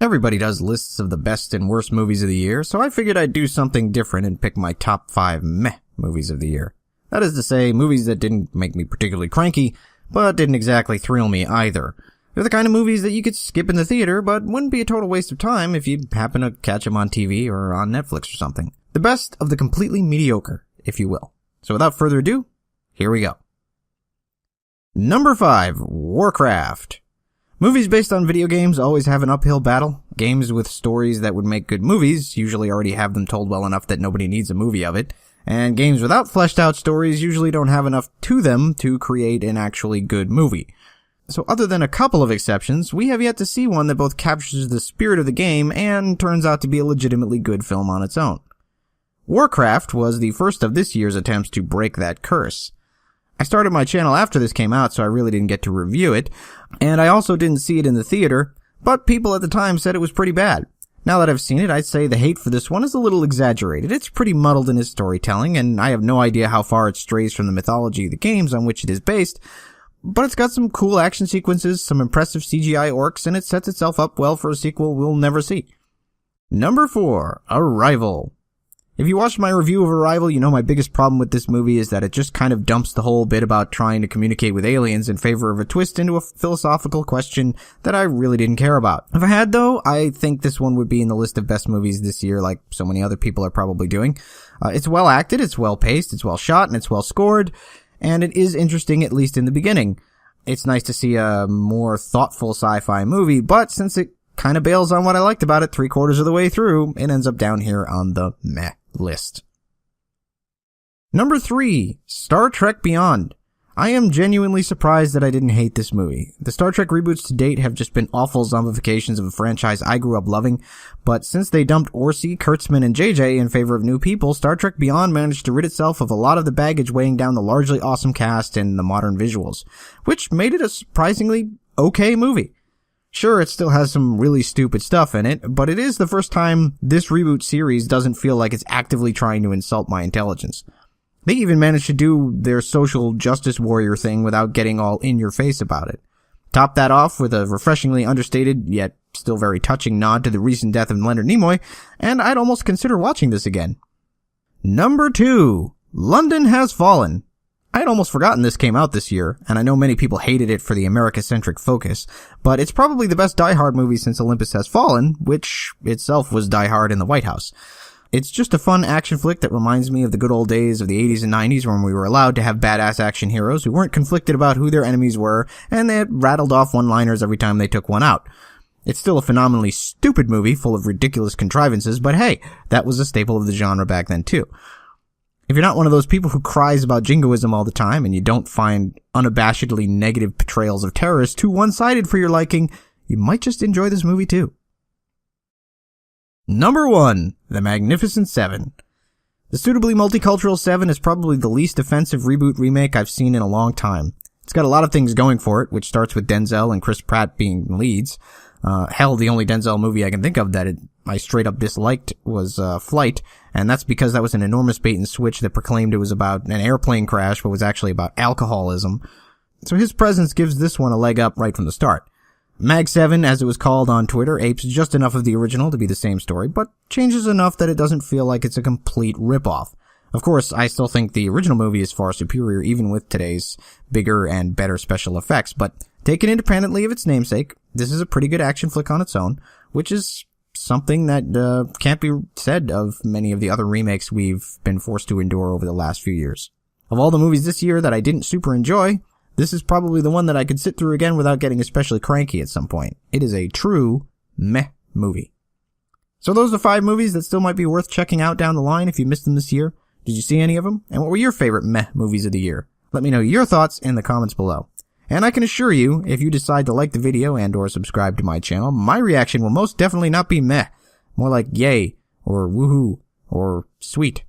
Everybody does lists of the best and worst movies of the year, so I figured I'd do something different and pick my top 5 meh movies of the year. That is to say, movies that didn't make me particularly cranky, but didn't exactly thrill me either. They're the kind of movies that you could skip in the theater, but wouldn't be a total waste of time if you happen to catch them on TV or on Netflix or something. The best of the completely mediocre, if you will. So without further ado, here we go. Number 5, Warcraft. Movies based on video games always have an uphill battle. Games with stories that would make good movies usually already have them told well enough that nobody needs a movie of it. And games without fleshed out stories usually don't have enough to them to create an actually good movie. So other than a couple of exceptions, we have yet to see one that both captures the spirit of the game and turns out to be a legitimately good film on its own. Warcraft was the first of this year's attempts to break that curse. I started my channel after this came out, so I really didn't get to review it, and I also didn't see it in the theater, but people at the time said it was pretty bad. Now that I've seen it, I'd say the hate for this one is a little exaggerated. It's pretty muddled in its storytelling, and I have no idea how far it strays from the mythology of the games on which it is based, but it's got some cool action sequences, some impressive CGI orcs, and it sets itself up well for a sequel we'll never see. Number 4, Arrival. If you watched my review of Arrival, you know my biggest problem with this movie is that it just kind of dumps the whole bit about trying to communicate with aliens in favor of a twist into a philosophical question that I really didn't care about. If I had, though, I think this one would be in the list of best movies this year, like so many other people are probably doing. It's well acted, it's well paced, it's well shot, and it's well scored, and it is interesting at least in the beginning. It's nice to see a more thoughtful sci-fi movie, but since it kind of bails on what I liked about it 3/4 of the way through, it ends up down here on the meh list. Number 3, Star Trek Beyond. I am genuinely surprised that I didn't hate this movie. The Star Trek reboots to date have just been awful zombifications of a franchise I grew up loving, but since they dumped Orci, Kurtzman, and JJ in favor of new people, Star Trek Beyond managed to rid itself of a lot of the baggage weighing down the largely awesome cast and the modern visuals, which made it a surprisingly okay movie. Sure, it still has some really stupid stuff in it, but it is the first time this reboot series doesn't feel like it's actively trying to insult my intelligence. They even managed to do their social justice warrior thing without getting all in your face about it. Top that off with a refreshingly understated, yet still very touching nod to the recent death of Leonard Nimoy, and I'd almost consider watching this again. Number 2, London Has Fallen. I had almost forgotten this came out this year, and I know many people hated it for the America-centric focus, but it's probably the best Die Hard movie since Olympus Has Fallen, which itself was Die Hard in the White House. It's just a fun action flick that reminds me of the good old days of the 80s and 90s when we were allowed to have badass action heroes who weren't conflicted about who their enemies were, and they rattled off one-liners every time they took one out. It's still a phenomenally stupid movie full of ridiculous contrivances, but hey, that was a staple of the genre back then too. If you're not one of those people who cries about jingoism all the time and you don't find unabashedly negative portrayals of terrorists too one-sided for your liking, you might just enjoy this movie too. Number 1, The Magnificent Seven. The suitably multicultural Seven is probably the least offensive reboot remake I've seen in a long time. It's got a lot of things going for it, which starts with Denzel and Chris Pratt being leads. Hell, the only Denzel movie I can think of that I straight up disliked was Flight, and that's because that was an enormous bait and switch that proclaimed it was about an airplane crash but was actually about alcoholism. So his presence gives this one a leg up right from the start. Mag 7, as it was called on Twitter, apes just enough of the original to be the same story, but changes enough that it doesn't feel like it's a complete ripoff. Of course, I still think the original movie is far superior even with today's bigger and better special effects, but taken independently of its namesake, this is a pretty good action flick on its own, which is something that can't be said of many of the other remakes we've been forced to endure over the last few years. Of all the movies this year that I didn't super enjoy, this is probably the one that I could sit through again without getting especially cranky at some point. It is a true meh movie. So those are 5 movies that still might be worth checking out down the line if you missed them this year. Did you see any of them? And what were your favorite meh movies of the year? Let me know your thoughts in the comments below. And I can assure you, if you decide to like the video and or subscribe to my channel, my reaction will most definitely not be meh. More like yay, or woohoo, or sweet.